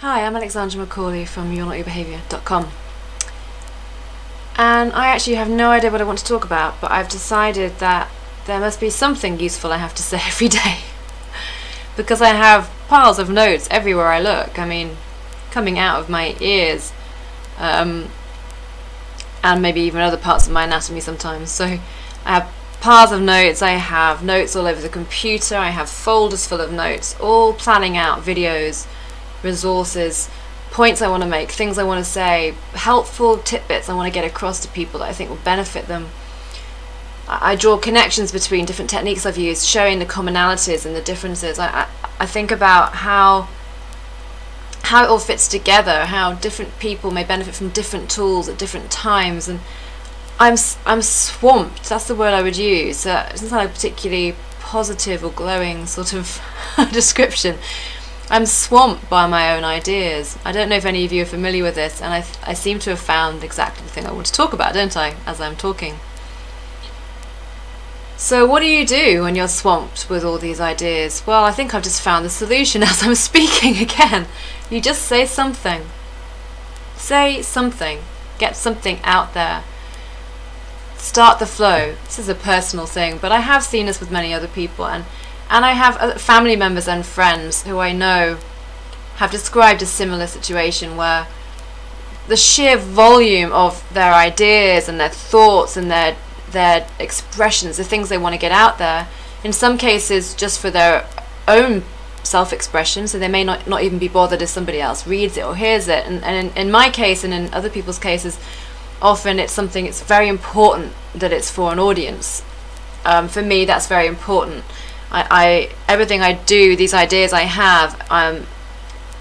Hi, I'm Alexandra Macaulay from YourNotYourBehaviour.com, and I actually have no idea what I want to talk about, but I've decided that there must be something useful I have to say every day because I have piles of notes everywhere I look. I mean, coming out of my ears, and maybe even other parts of my anatomy sometimes. So I have piles of notes, I have notes all over the computer, I have folders full of notes, all planning out videos, resources, points I want to make, things I want to say, helpful tidbits I want to get across to people that I think will benefit them. I draw connections between different techniques I've used, showing the commonalities and the differences. I think about how it all fits together, how different people may benefit from different tools at different times, and I'm swamped. That's the word I would use. It doesn't sound like a particularly positive or glowing sort of description. I'm swamped by my own ideas. I don't know if any of you are familiar with this, and I seem to have found exactly the thing I want to talk about, don't I, as I'm talking. So what do you do when you're swamped with all these ideas? Well, I think I've just found the solution as I'm speaking again. You just say something. Say something. Get something out there. Start the flow. This is a personal thing, but I have seen this with many other people, and I have family members and friends who I know have described a similar situation where the sheer volume of their ideas and their thoughts and their expressions, the things they want to get out there, in some cases just for their own self-expression, so they may not even be bothered if somebody else reads it or hears it. And in my case and in other people's cases, often it's something, it's very important that it's for an audience. For me, that's very important. Everything I do, these ideas I have,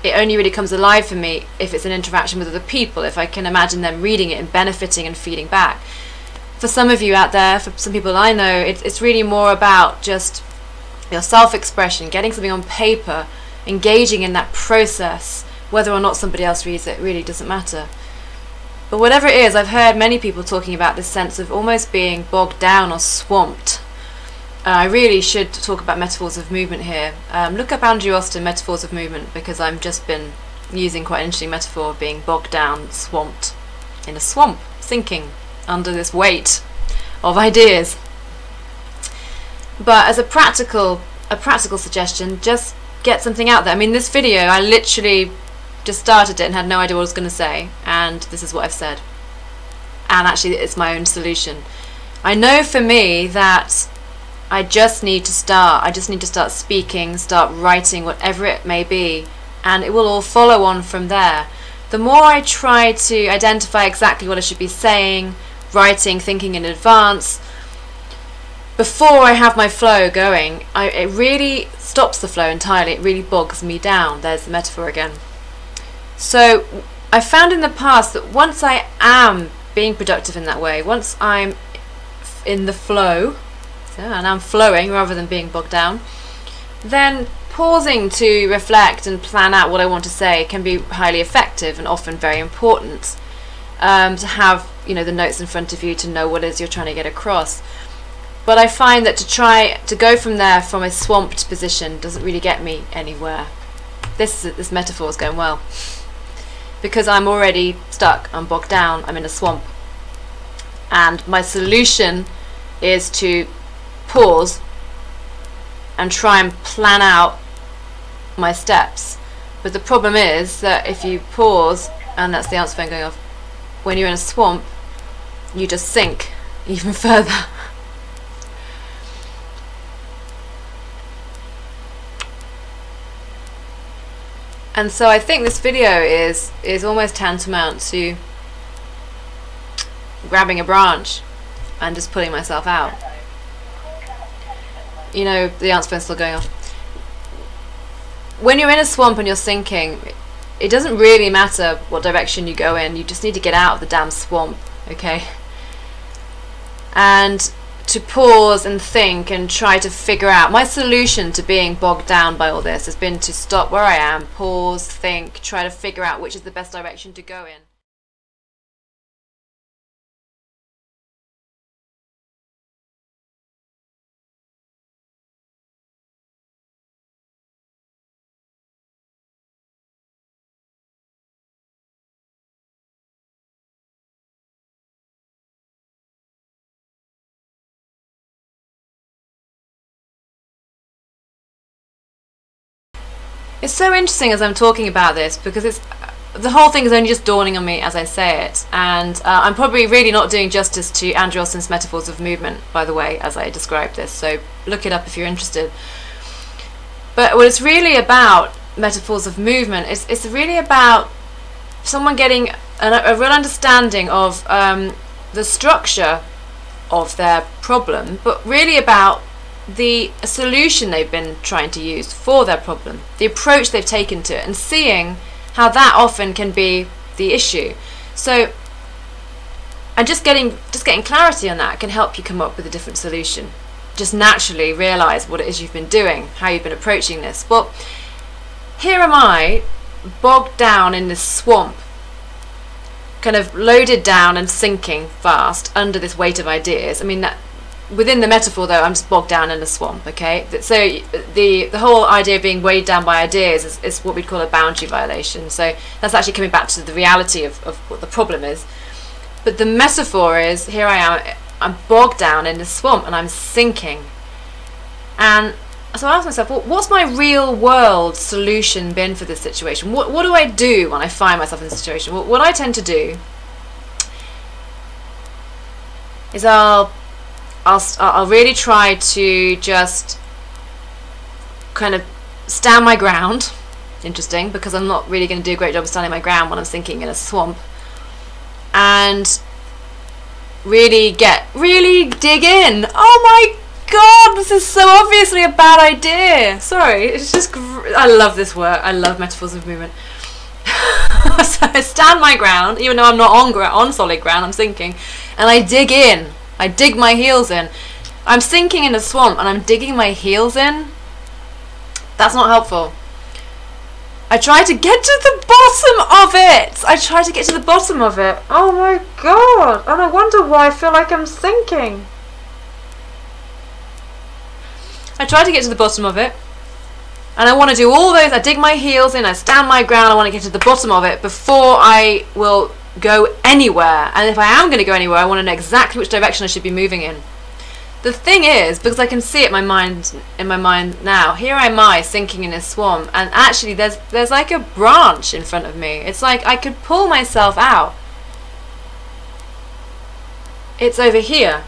it only really comes alive for me if it's an interaction with other people, if I can imagine them reading it and benefiting and feeding back. For some of you out there, for some people I know, it's really more about just your self-expression, getting something on paper, engaging in that process. Whether or not somebody else reads it really doesn't matter. But whatever it is, I've heard many people talking about this sense of almost being bogged down or swamped. I really should talk about metaphors of movement here. Look up Andrew Austin, Metaphors of Movement, because I've just been using quite an interesting metaphor of being bogged down, swamped, in a swamp, sinking under this weight of ideas. But as a practical suggestion, just get something out there. I mean, this video, I literally just started it and had no idea what I was going to say, and this is what I've said. And actually, it's my own solution. I know for me that I just need to start. I just need to start speaking, start writing, whatever it may be, and it will all follow on from there. The more I try to identify exactly what I should be saying, writing, thinking in advance, before I have my flow going, it really stops the flow entirely. It really bogs me down. There's the metaphor again. So I found in the past that once I am being productive in that way, once I'm in the flow, and I'm flowing rather than being bogged down, then pausing to reflect and plan out what I want to say can be highly effective and often very important. To have, the notes in front of you, to know what it is you're trying to get across. But I find that to try to go from there from a swamped position doesn't really get me anywhere. This metaphor is going well, because I'm already stuck, I'm bogged down, I'm in a swamp. And my solution is to pause and try and plan out my steps. But the problem is that if you pause, and that's the answer phone going off, when you're in a swamp, you just sink even further. And so I think this video is almost tantamount to grabbing a branch and just pulling myself out. The answer phone's still going off. When you're in a swamp and you're sinking, it doesn't really matter what direction you go in. You just need to get out of the damn swamp, okay? And to pause and think and try to figure out. My solution to being bogged down by all this has been to stop where I am, pause, think, try to figure out which is the best direction to go in. It's so interesting as I'm talking about this, because the whole thing is only just dawning on me as I say it, and I'm probably really not doing justice to Andrew Austin's metaphors of movement, by the way, as I describe this, so look it up if you're interested. But what it's really about, metaphors of movement, it's really about someone getting a real understanding of the structure of their problem, but really about the solution they've been trying to use for their problem, the approach they've taken to it, and seeing how that often can be the issue. So, and just getting clarity on that can help you come up with a different solution. Just naturally realize what it is you've been doing, how you've been approaching this. Well, here am I, bogged down in this swamp, kind of loaded down and sinking fast under this weight of ideas. I mean, that, within the metaphor though, I'm just bogged down in a swamp, okay? So the whole idea of being weighed down by ideas is what we'd call a boundary violation. So that's actually coming back to the reality of what the problem is. But the metaphor is, here I am, I'm bogged down in this swamp and I'm sinking. And so I asked myself, well, what's my real world solution been for this situation? What do I do when I find myself in this situation? Well, what I tend to do is I'll really try to just kind of stand my ground. Interesting, because I'm not really going to do a great job of standing my ground when I'm sinking in a swamp. And really dig in. Oh my god, this is so obviously a bad idea. Sorry, it's just, I love this work. I love metaphors of movement. So I stand my ground, even though I'm not on solid ground, I'm sinking, and I dig in. I dig my heels in. I'm sinking in a swamp and I'm digging my heels in. That's not helpful. I try to get to the bottom of it. I try to get to the bottom of it. Oh my god. And I wonder why I feel like I'm sinking. I try to get to the bottom of it. And I want to do all those. I dig my heels in. I stand my ground. I want to get to the bottom of it before I will go anywhere. And if I am going to go anywhere, I want to know exactly which direction I should be moving in. The thing is, because I can see it in my mind now, here am I sinking in a swamp, and actually there's like a branch in front of me. It's like I could pull myself out. It's over here.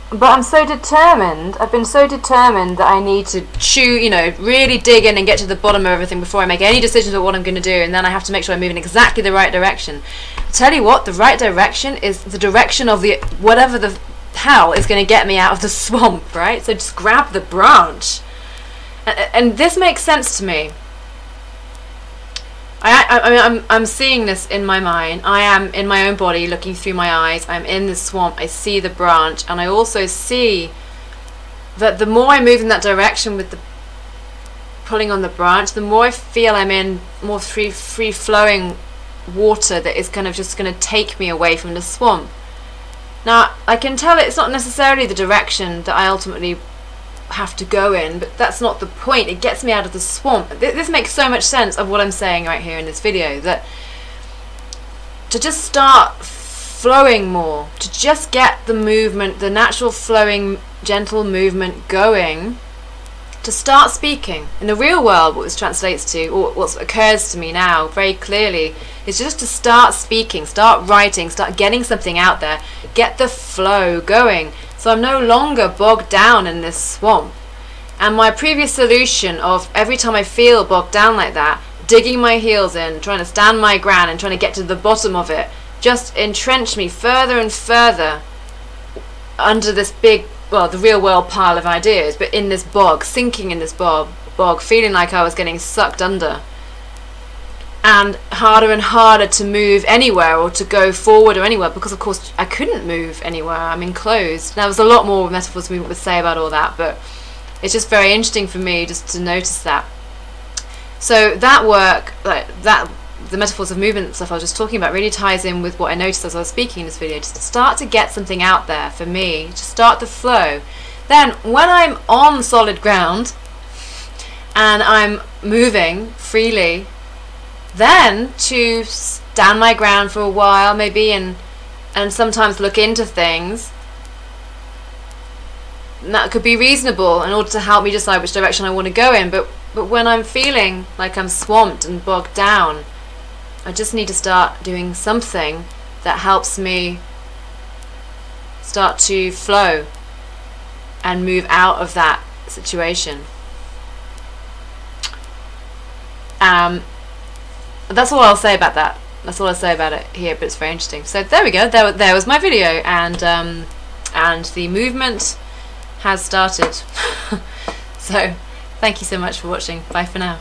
But I'm so determined, I've been so determined that I need to really dig in and get to the bottom of everything before I make any decisions about what I'm going to do, and then I have to make sure I move in exactly the right direction. I tell you what, the right direction is the direction of the whatever the hell is going to get me out of the swamp, right? So just grab the branch. And this makes sense to me. I'm seeing this in my mind. I am in my own body, looking through my eyes. I'm in the swamp. I see the branch, and I also see that the more I move in that direction with the pulling on the branch, the more I feel I'm in more free-flowing water that is kind of just going to take me away from the swamp. Now, I can tell it's not necessarily the direction that I ultimately have to go in, but that's not the point. It gets me out of the swamp. This makes so much sense of what I'm saying right here in this video, that to just start flowing more, to just get the movement, the natural flowing gentle movement going, to start speaking. In the real world, what this translates to, or what occurs to me now very clearly, is just to start speaking, start writing, start getting something out there, get the flow going. So I'm no longer bogged down in this swamp. And my previous solution of every time I feel bogged down like that, digging my heels in, trying to stand my ground and trying to get to the bottom of it, just entrenched me further and further under this big, well, the real world pile of ideas, but in this bog, sinking in this bog, feeling like I was getting sucked under. And harder to move anywhere or to go forward or anywhere, because of course I couldn't move anywhere. I'm enclosed. Now there's a lot more metaphors of movement would say about all that, but it's just very interesting for me just to notice that. So that work, the metaphors of movement stuff I was just talking about, really ties in with what I noticed as I was speaking in this video. Just to start to get something out there for me, to start the flow. Then when I'm on solid ground and I'm moving freely, then to stand my ground for a while maybe, and sometimes look into things, And that could be reasonable in order to help me decide which direction I want to go in. But when I'm feeling like I'm swamped and bogged down, I just need to start doing something that helps me start to flow and move out of that situation. That's all I'll say about that. That's all I'll say about it here, but it's very interesting. So there we go. There was my video, and the movement has started. So thank you so much for watching. Bye for now.